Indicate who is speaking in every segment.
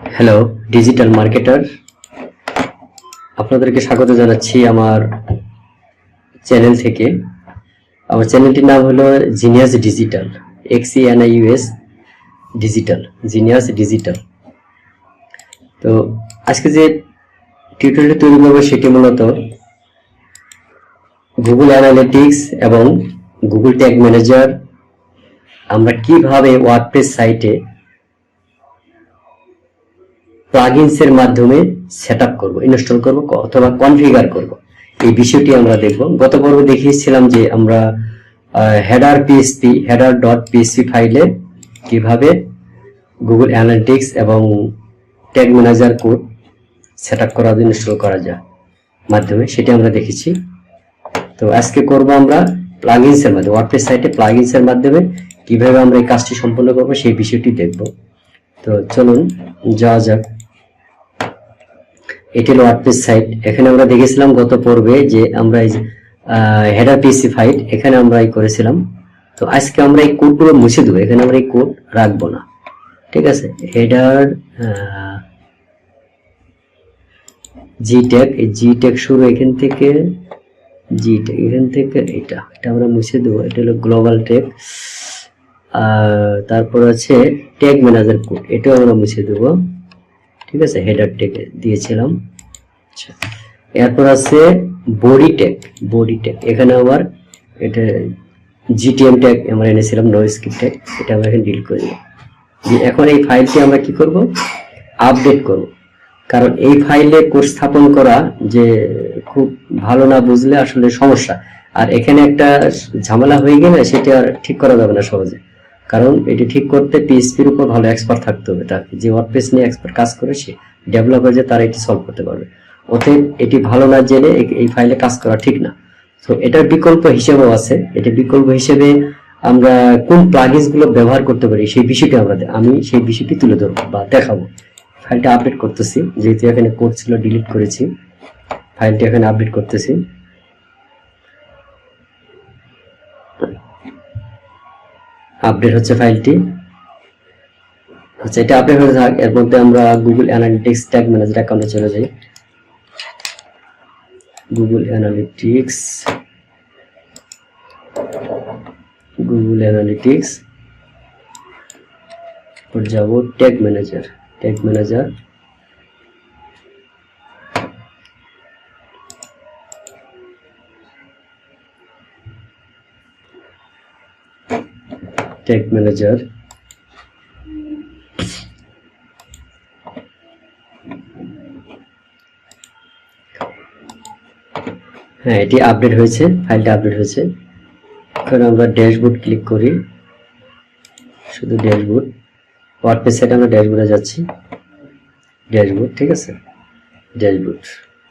Speaker 1: Hello digital marketer, আপনাদেরকে স্বাগত জানাচ্ছি আমার চ্যানেল থেকে। আমার চ্যানেলটির নাম হলো genius digital, XENIUS digital, genius digital. তো আজকে যে টিউটোরিয়ালটি তৈরি করবো সেটি মূলত গুগল অ্যানালিটিক্স এবং গুগল ট্যাগ ম্যানেজার আমরা কিভাবে ওয়ার্ডপ্রেস সাইটে প্লাগইনসের মাধ্যমে সেটআপ করব, ইনস্টল করব অথবা কনফিগার করব, এই বিষয়টি আমরা দেখব। গত পর্বে দেখিয়েছিলাম যে আমরা header.php ফাইলে কিভাবে গুগল অ্যানালিটিক্স এবং ট্যাগ ম্যানেজার কোড সেটআপ করা যায়, ইনস্টল করা যায় মাধ্যমে, সেটি আমরা দেখেছি। তো আজকে করব আমরা প্লাগইনসের মাধ্যমে, ওয়ার্ডপ্রেস সাইটে প্লাগইনসের মাধ্যমে কিভাবে আমরা এই কাজটি সম্পন্ন করব সেই বিষয়টি দেখব। তো চলুন যাওয়া যাক। এটি হলো ওয়ার্ডপ্রেস সাইট। এখানে আমরা দেখেছিলাম গত পর্বে যে আমরা এই হেডার পিএসপি ফাইল এখানে আমরা করেছিলাম। তো আজকে আমরা এই কোডগুলো মুছে দেবো, এখানে আমরা এই কোড রাখবো না, ঠিক আছে। হেডার জি ট্যাগ শুরু এখান থেকে, জি ট্যাগ এখান থেকে, এটা আমরা মুছে দেবো। এটা হলো গ্লোবাল ট্যাগ। তারপর আছে ট্যাগ ম্যানেজার কোড, এটাও আমরা মুছে দেবো, ঠিক আছে। হেডার ট্যাগ দিয়েছিলাম। আচ্ছা, এরপর আছে বডি ট্যাগ। এখানে আবার এটা GTM ট্যাগ আমরা এনেছিলাম, নো স্ক্রিপ্ট ট্যাগ, এটা আমরা এখানে ডিলিট করে দিই। এখন এই ফাইলটি আমরা কি করব, আপডেট করব। কারণ এই ফাইলে কোড স্থাপন করা যে খুব ভালো না বুঝলে আসলে সমস্যা, আর এখানে একটা ঝামেলা হয়ে গেলে সেটা আর ঠিক করা যাবে না সহজে। কারণ এটি ঠিক করতে PHP-র উপর ভালো এক্সপার্ট থাকতে হবে, তাকে যে ওয়ার্ডপ্রেস নিয়ে এক্সপার্ট কাজ করে সে ডেভেলপার, যে তারা এটি সলভ করতে পারবে। অতএব এটি ভালো না জেনে এই ফাইলে কাজ করা ঠিক না। তো এটার বিকল্প হিসেবেও আছে। এটা বিকল্প হিসেবে আমরা কোন প্লাগইনস গুলো ব্যবহার করতে পারি সেই বিষয়টি আমি সেই বিষয়টি তুলে ধরবো বা দেখাবো। ফাইলটা আপডেট করতেছি, যেহেতু এখানে কোড ছিল ডিলিট করেছি, ফাইলটি এখানে আপডেট করতেছি। আপডেট হচ্ছে ফাইলটি। আচ্ছা, এটা আপডেট হয়ে থাক। এর মধ্যে আমরা গুগল অ্যানালিটিক্স ট্যাগ ম্যানেজার অ্যাকাউন্টে চলে যাই। গুগল অ্যানালিটিক্স পর যাব ট্যাগ ম্যানেজার। ট্যাগ ম্যানেজার হ্যাঁ, এটি আপডেট হয়েছে, ফাইলটা আপডেট হয়েছে। এখন আমরা ড্যাশবোর্ড ক্লিক করি, শুধু ড্যাশবোর্ড। ওয়ার্ডপ্রেস সাইটে আমরা ড্যাশবোর্ডে যাচ্ছি, ড্যাশবোর্ড, ঠিক আছে, ড্যাশবোর্ড।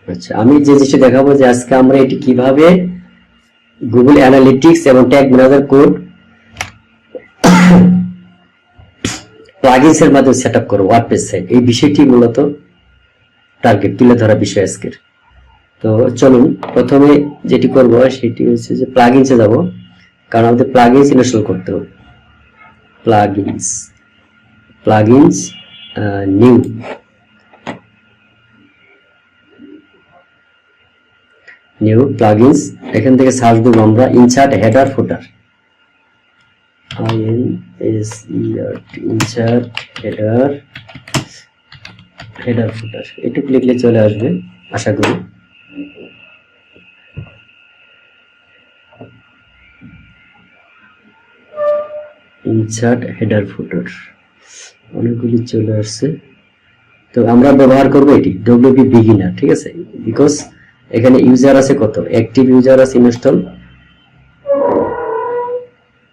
Speaker 1: আচ্ছা, আমি যে জিনিসটা দেখাবো যে আজকে আমরা এটি কিভাবে গুগল অ্যানালিটিক্স এবং ট্যাগ ম্যানেজার কোড প্লাগইনস এর মাধ্যমে সেটআপ করব ওয়ার্ডপ্রেস সাইট, এই বিষয়টি মূলত টার্গেট তুলে ধরা বিষয় আজকের। তো চলুন প্রথমে যেটি করব সেটি হচ্ছে যে প্লাগইনসে যাব, কারণ আমাদের প্লাগইনস ইনস্টল করতে হবে। Plugins new plugins. এখান থেকে সার্চ দেব আমরা ইনসার্ট হেডার ফুটার, ইনসার্ট হেডার ফুটার, একটু ক্লিকলে চলে আসবে আশা করি। ইনসার্ট হেডার ফুটার অনেকগুলি চলে আসছে। তো আমরা ব্যবহার করব এটি WP বিগিনার, ঠিক আছে, বিকজ এখানে ইউজার আছে কত, অ্যাক্টিভ ইউজার আছে ইনস্টল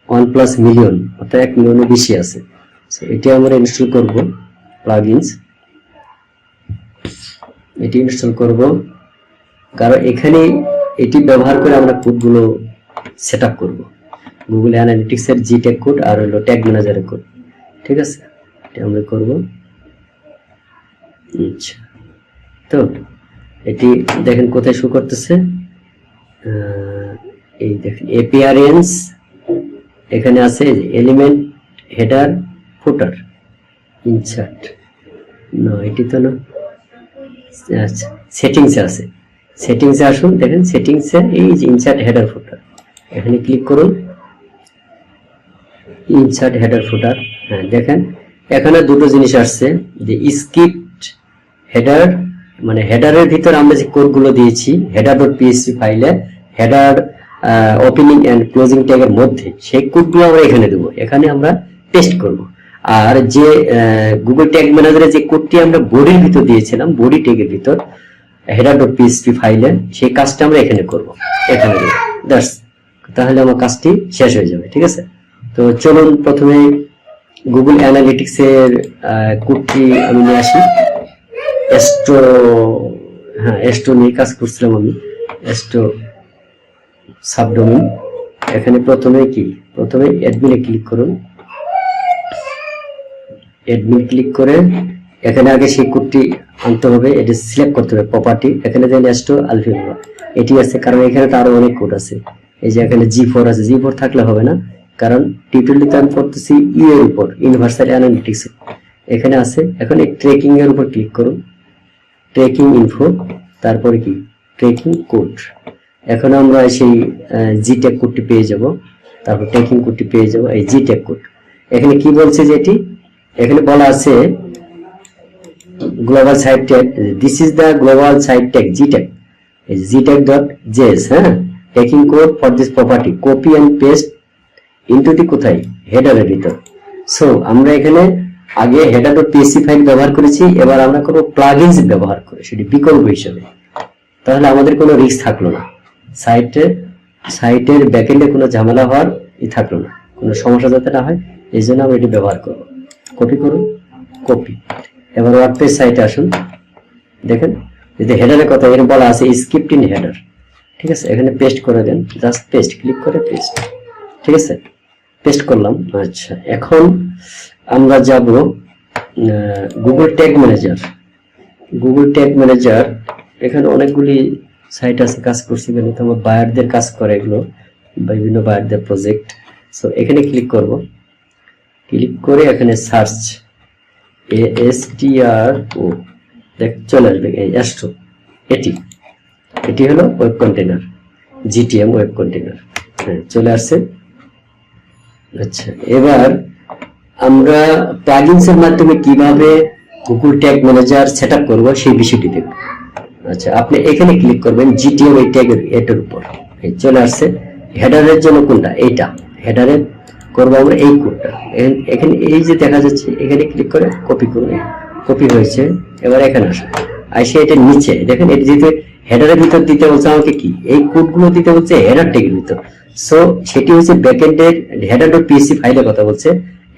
Speaker 1: 1+ মিলিয়ন, অর্থাৎ 1 মিলিয়নের বেশি আছে। এটি আমরা ইনস্টল করব, প্লাগইনস এটি ইনস্টল করব, কারণ এখানে এটি ব্যবহার করে আমরা কোডগুলো সেটআপ করব, গুগল অ্যানালিটিক্স এর জি ট্যাগ কোড আর হলো ট্যাগ ম্যানেজারের কোড, ঠিক আছে, এটা আমরা করব। আচ্ছা, তো এটি দেখেন কোথায় শো করতেছে, এই দেখেন অ্যাপিয়ারেন্স, এখানে আছে এলিমেন্ট হেডার ফুটার ইনসার্ট না এটি তো না, আচ্ছা সেটিংসে আছে, সেটিংসে আসুন, দেখেন সেটিংসে এই যে ইনসার্ট হেডার ফুটার, এখানে ক্লিক করুন, ইনসার্ট হেডার ফুটার। হ্যাঁ দেখেন এখানে দুটো জিনিস আসছে, যে স্ক্রিপ্ট হেডার, মানে হেডারের ভিতর আমরা যে কোডগুলো দিয়েছি header.php ফাইলে, হেডার ওপেনিং এন্ড ক্লোজিং ট্যাগের মধ্যে সেই কোডগুলো আমরা এখানে দেবো, এখানে আমরা পেস্ট করব। আর যে গুগল ট্যাগ ম্যানেজারে যে কোডটি আমরা বডির ভিতর দিয়েছিলাম, বডি ট্যাগের ভিতর header.php ফাইলে, সেই কাজটা আমরা এখানে করব, এখানে দেব, দ্যাটস, তাহলে আমার কাজটি শেষ হয়ে যাবে। ঠিক আছে, তো চলুন প্রথমে গুগল অ্যানালিটিক্স এর কোডটি আমি নিয়ে আসি। এস্টো, হ্যাঁ এস্টো নিয়ে কাজ করছিলাম আমি, এস্টো সাবডোমেইন। এখানে প্রথমে অ্যাডমিনে ক্লিক করুন, অ্যাডমিন ক্লিক করে এখানে আগে সেই কোডটি আনতে হবে, এটি সিলেক্ট করতে হবে প্রপার্টি, এখানে দেন এস্টো আলফিবা এটি আছে, কারণ এখানে তো আরো অনেক কোড আছে। এই যে এখানে G4 আছে, G4 থাকলে হবে না, কারণ টিউটোরিয়ালটা আমি করতেছি এর উপর, ইউনিভার্সাল অ্যানালিটিক্স এখানে আছে। এখন এই ট্রেকিং এর উপর ক্লিক করুন, ট্রেকিং ইনফো, তারপরে কি ট্রেকিং কোড। এখন আমরা সেই জিট্যাগ কোডটি পেয়ে যাব, তারপর ট্রেকিং কোডটি পেয়ে যাব, এই জিট্যাগ কোড। এখানে কি বলছে যেটি, এখানে বলা আছে global site tag, this is the global site tag G tag, এই gtag.js, হ্যাঁ tracking code for this property, copy and paste into the কোথায়, হেডারের ভিতর। সো আমরা এখানে আগে header.php ফাইল ব্যবহার করেছি, এবার আমরা কোনো প্লাগইনস ব্যবহার করি সেটি বিকল্প হিসেবে, তাহলে আমাদের কোনো রিস্ক থাকলো না, সাইটের ব্যাকএন্ডে কোনো ঝামেলা হওয়ার থাকলো না, কোনো সমস্যা যাতে না হয়, এই জন্য আমরা এটি ব্যবহার করব। কপি করুন, কপি। এবার ওয়ার্ডপ্রেস সাইটে আসুন, দেখেন যদি হেডারের কথা এখানে বলা আছে স্ক্রিপ্ট ইন হেডার, ঠিক আছে, এখানে পেস্ট করে দেন, জাস্ট পেস্ট, ক্লিক করে পেস্ট, ঠিক আছে, পেস্ট করলাম। আচ্ছা এখন আমরা যাব Google tag manager. Google tag manager এখানে অনেকগুলি সাইট আছে কাজ করছে, এখানে তো আমার বায়ারদের কাজ করে, এগুলো বিভিন্ন বায়ারদের প্রজেক্ট। সো এখানে ক্লিক করব, ক্লিক করে এখানে সার্চ ASTRO, দেখ চলে আসবে এই অ্যাস্ট্রো, এটি হলো web container, GTM web container, হ্যাঁ চলে আসছে। আচ্ছা এবার আমরা প্লাগইনস এর মাধ্যমে কিভাবে গুগল ট্যাগ ম্যানেজার সেটআপ করব সেই বিষয়টি দেখব। আচ্ছা আপনি এখানে ক্লিক করবেন GTM এই ট্যাগের এটার উপর, এই চলে আসছে। হেডারের জন্য কোনটা, এইটা হেডারে করব আমরা এই কোডটা, এখানে এই যে দেখা যাচ্ছে, এখানে ক্লিক করে কপি করুন, কপি হয়েছে। এবার এখানে আসুন, আসে এটা নিচে দেখেন, এটা যেহেতু হেডারের ভিতর দিতে বলছে আমাকে, কি এই কোডগুলো দিতে বলছে হেডার ট্যাগের ভিতর। সো সেটি হচ্ছে ব্যাকএন্ডের header.php ফাইলের কথা বলছে,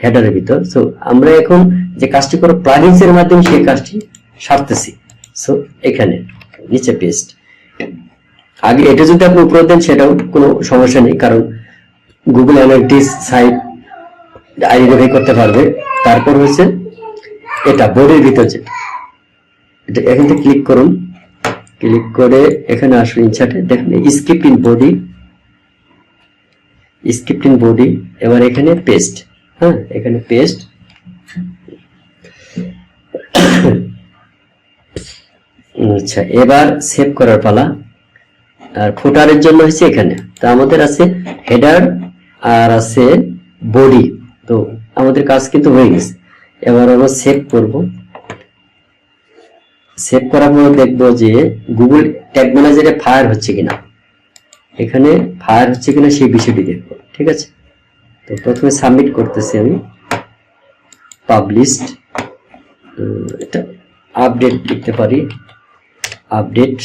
Speaker 1: হেডারের ভিতর। সো আমরা এখন যে কাজটি করব প্লাগইনস এর মাধ্যমে সেই কাজটি সারতেছি। সো এখানে নিচে পেস্ট, আগে এটা যদি আপনি উপরে দেন সেটাও কোনো সমস্যা নেই, কারণ গুগল অ্যানালিটিক্স সাইট আইডেন্টিফাই করতে পারবে। তারপর হচ্ছে এটা বডির ভিতর, যেটা এটা এখান থেকে ক্লিক করুন, ক্লিক করে এখানে আসুন ইনসার্টে, দেখেন script in body, script in body. এবার এখানে পেস্ট, হ্যাঁ এখানে পেস্ট। আচ্ছা এবার সেভ করার পালা। আর ফুটারের জন্য হচ্ছে এখানে, তো আমাদের আছে হেডার আর আছে বডি, তো আমাদের কাজ কিন্তু হয়ে গেছে। এবার আমরা সেভ করব, সেভ করার পর দেখবো যে গুগল ট্যাগ ম্যানেজারে ফায়ার হচ্ছে কিনা, এখানে ফায়ার হচ্ছে কিনা সেই বিষয়টি দেখবো, ঠিক আছে। তো প্রথমে সাবমিট করতেছি আমি, পাবলিশড, এটা আপডেট লিখতে পারি, আপডেট।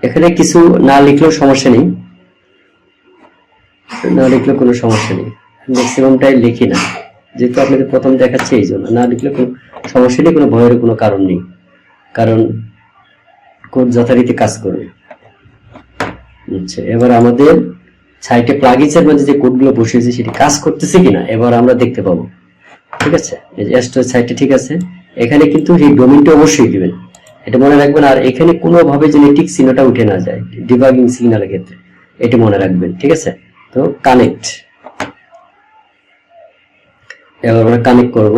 Speaker 1: এখানে কিছু না লিখলেও সমস্যা নেই, না লিখলেও কোনো সমস্যা নেই, ম্যাক্সিমামটাই লিখি না, যেহেতু আপনাদের প্রথম দেখাচ্ছে এই জন্য। না লিখলে কোনো সমস্যা নেই, কোনো ভয়ের কোনো কারণ নেই, কারণ কোড যথারীতি কাজ করবে। আচ্ছা এবার আমাদের সাইটে প্লাগইনস এর মধ্যে যে কোডগুলো বসিয়েছে সেটি কাজ করতেছে কিনা এবার আমরা দেখতে পাবো, ঠিক আছে। এই যে স্টোর সাইটে ঠিক আছে, এখানে কিন্তু এই ডোমেইনটা অবশ্যই দিবেন, এটা মনে রাখবেন। আর এখানে কোনোভাবে যে টিক চিহ্নটা উঠে না যায় ডিবাগিং সিগন্যালের ক্ষেত্রে, এটি মনে রাখবেন, ঠিক আছে। তো কানেক্ট, এবার আমরা কানেক্ট করব,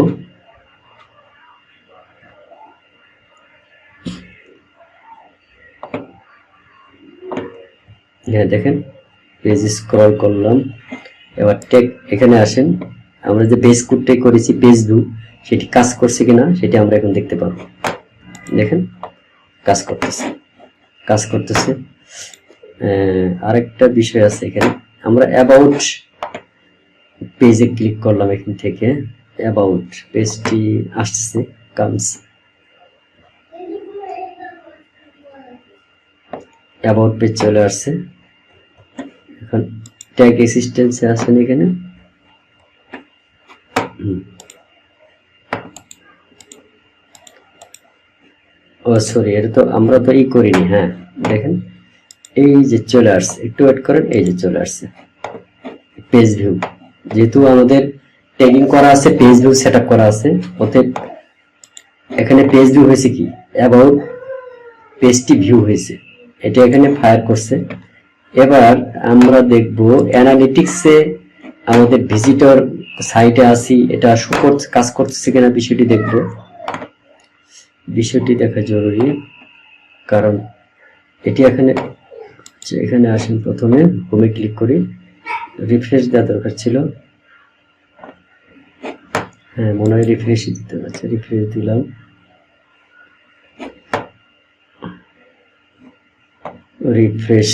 Speaker 1: হ্যাঁ দেখেন, পেজ স্ক্রল করলাম, এবার ট্যাগ এখানে আসেন, আমরা যে বেস কোডটা করেছি পেজ ভিউ, সেটি কাজ করছে কিনা সেটি আমরা এখন দেখতে পারবো। দেখেন কাজ করতেছে। আরেকটা বিষয় আছে এখানে, আমরা অ্যাবাউট পেজে ক্লিক করলাম, এখান থেকে অ্যাবাউট পেজটি আসছে, কামস অ্যাবাউট পেজ চলে আসছে। এখন ট্যাগ এক্সিস্টেন্সে আসেন এখানে, ও সরি, এটা তো আমরা তো করিনি। হ্যাঁ দেখেন এই যে চলে আসছে, একটু ওয়েট করেন, এই যে চলে আসছে পেজ ভিউ। যেহেতু আমাদের ট্যাগিং করা আছে, পেজ ভিউ সেটআপ করা আছে, অতএব এখানে পেজ ভিউ হয়েছে কি, অ্যাবাউট পেজটি ভিউ হয়েছে, এটা এখানে ফায়ার করছে। এবার আমরা দেখব অ্যানালিটিক্সে আমাদের ভিজিটর সাইটে আসি, এটা কাজ করতেছে কিনা বিষয়টি দেখব। বিষয়টি দেখা জরুরি, কারণ এটি এখানে আসেন, প্রথমে হোমে ক্লিক করি, রিফ্রেশ দেওয়া দরকার ছিল। হ্যাঁ মনে হয় রিফ্রেশই দিতে পারছে, রিফ্রেশ দিলাম, রিফ্রেশ।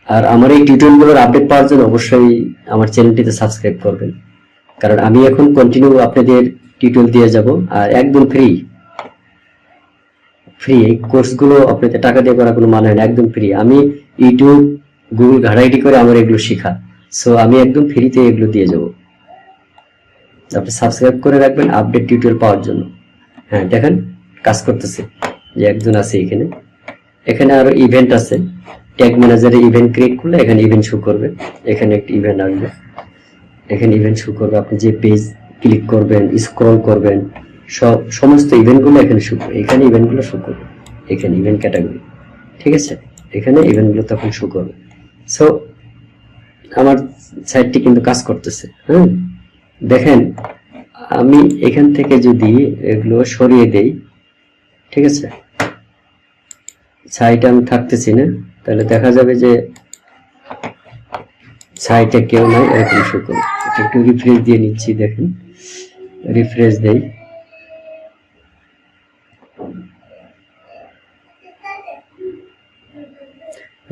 Speaker 1: আর আমার এই টিউটোরিয়ালগুলোর আপডেট পাওয়ার জন্য অবশ্যই আমার চ্যানেলটিতে সাবস্ক্রাইব করবেন, কারণ আমি এখন কন্টিনিউ আপনাদের টিউটোরিয়াল দিয়ে যাব, আর একদম ফ্রি। এই কোর্সগুলো আপনাদের টাকা দিয়ে করার কোনো মানে হয় না, একদম ফ্রি। আমি ইউটিউব গুগল ঘাটাঘাটি করে আমার এগুলো শেখা, সো আমি একদম ফ্রিতে এগুলো দিয়ে যাব। আপনি সাবস্ক্রাইব করে রাখবেন আপডেট টিউটোরিয়াল পাওয়ার জন্য। হ্যাঁ দেখেন কাজ করতেছে, যে একজন আছে এখানে। এখানে আরো ইভেন্ট আছে, ট্যাগ ম্যানেজারে ইভেন্ট ক্রিয়েট করলে এখানে ইভেন্ট শো করবে, এখানে একটা ইভেন্ট আসবে, এখানে ইভেন্ট শো করবে। আপনি যে পেজ ক্লিক করবেন, স্ক্রল করবেন, সমস্ত ইভেন্টগুলো এখানে শো করবে, এখানে ইভেন্টগুলো শো করবে, এখানে ইভেন্ট ক্যাটাগরি, ঠিক আছে, এখানে ইভেন্টগুলো তখন শো করবে। সো আমার সাইটটি কিন্তু কাজ করতেছে। হ্যাঁ দেখেন, আমি এখান থেকে যদি এগুলো সরিয়ে দেই, ঠিক আছে, সাইটে আমি থাকতেছি না, তাহলে দেখা যাবে যে সাইটে কেউ নাই, এরকম শো করবে। একটু রিফ্রেশ দিয়ে নিচ্ছি, দেখেন রিফ্রেশ দেই,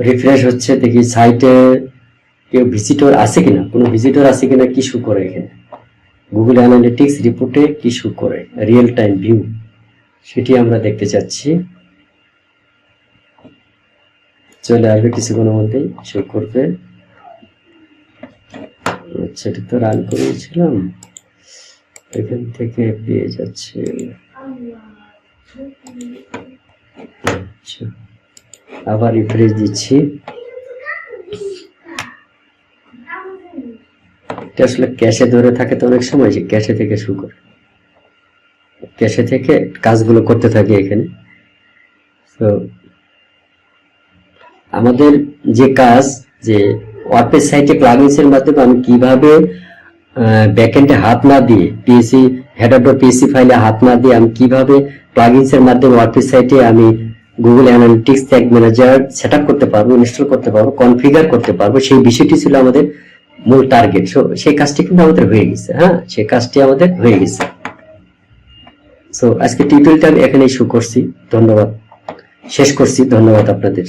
Speaker 1: রিফ্রেশ হচ্ছে, দেখি সাইটে কেউ ভিজিটর আছে কিনা, কোনো ভিজিটর আছে কিনা, কি শো করে এখানে গুগল অ্যানালিটিক্স রিপোর্টে কি শো করে, রিয়েল টাইম ভিউ, সেটি আমরা দেখতে চাচ্ছি। চলে আসবে কিছুক্ষণের মধ্যেই শো করবে। আচ্ছা এটা তো রান করেছিলাম, এখান থেকে পেয়ে যাচ্ছে। আচ্ছা আবার রিফ্রেশ দিচ্ছি, এটা আসলে ক্যাশে ধরে থাকে তো অনেক সময়, যে ক্যাশে থেকে শো করে, ক্যাশে থেকে কাজগুলো করতে থাকে এখানে। তো আমাদের যে কাজ, যে ওয়ার্ডপ্রেস সাইটে প্লাগইনস এর মাধ্যমে আমি কিভাবে ব্যাকএন্ডে হাত না দিয়ে, পিএসসি header.php ফাইলে হাত না দিয়ে আমি কিভাবে প্লাগইনস এর মাধ্যমে ওয়ার্ডপ্রেস সাইটে আমি Google analytics tag manager setup করতে পারবো, ইনস্টল করতে পারবো, কনফিগার করতে পারবো, সেই বিষয়টি ছিল আমাদের মূল টার্গেট। সেই কাজটি কিন্তু আমাদের হয়ে গেছে। হ্যাঁ সেই কাজটি আমাদের হয়ে গেছে। সো আজকে টিউটোরিয়ালটা আমি এখানেই শেষ করছি, ধন্যবাদ আপনাদের।